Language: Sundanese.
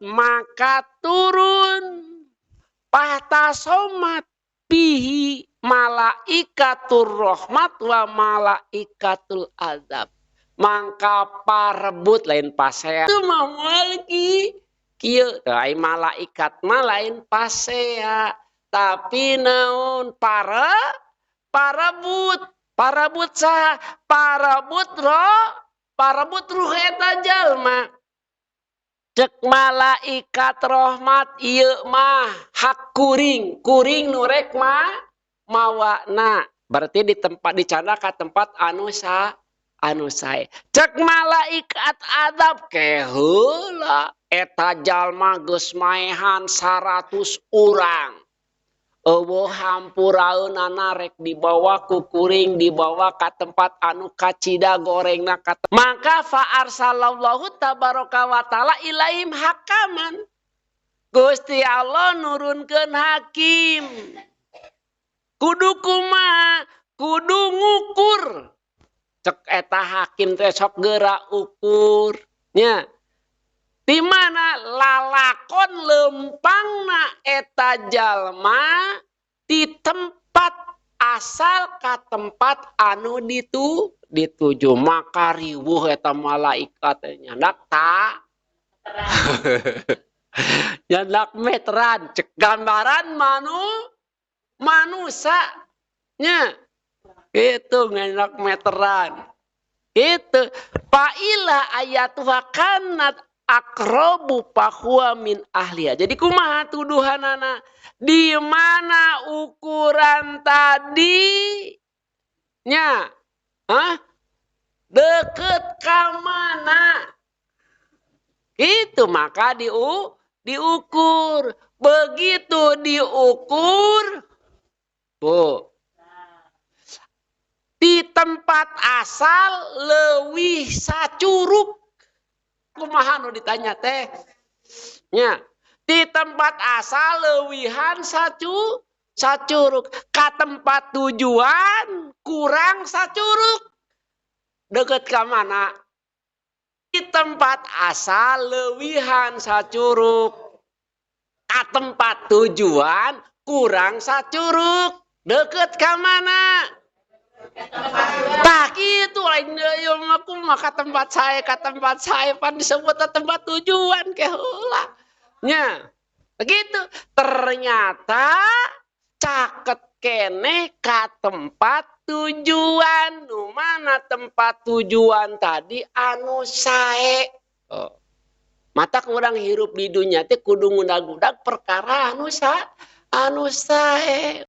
maka turun pahtasomat bihi malaikatur rahmat wa malaikatul azab. Mangka parebut lain pasea itu mah lagi kieu ai malaikat mah lain pasea tapi naon parebut saha parebut ruh eta jalma cek malaikat rahmat ieu mah hak kuring nu rek mah mawana berarti di tempat dicanda ka tempat anu sae cek malaikat adab ke heula eta jalma geus maehan 100 urang eueuh hampuraeunana rek dibawa ku kuring dibawa ka tempat anu kacida gorengna maka fa arsalallahu tabaraka wa taala ilaihim hakaman Gusti Allah nurunkeun hakim kudu kumaha kudu ngukur cek eta hakim teh sok geura ukur nya di mana lalakon lempangna eta jalma di tempat asal ka tempat anu dituju maka riweuh eta malaikat nyandak ta nyandak meteran cek gambaran manusia nya itu ngenak meteran itu paila ayatuha kanat akrobu pahuwa min ahliya jadi kumaha tuduhanana di mana ukuran tadi nya deket ka mana itu maka diukur begitu diukur di tempat asal leuwih sacurug kumaha nu ditanya teh nya di tempat asal leuwihan sacurug ka tempat tujuan kurang sacurug deket ka mana di tempat asal leuwihan sacurug ka tempat tujuan kurang sacurug deket ka mana tak itu lain yang aku maka tempat saya pan disebut tempat tujuan ke heula nya begitu ternyata caket kene ka tempat tujuan nu mana tempat tujuan tadi anu sae mata kurang hirup di dunia teh kudu ngudag-udag perkara anu sae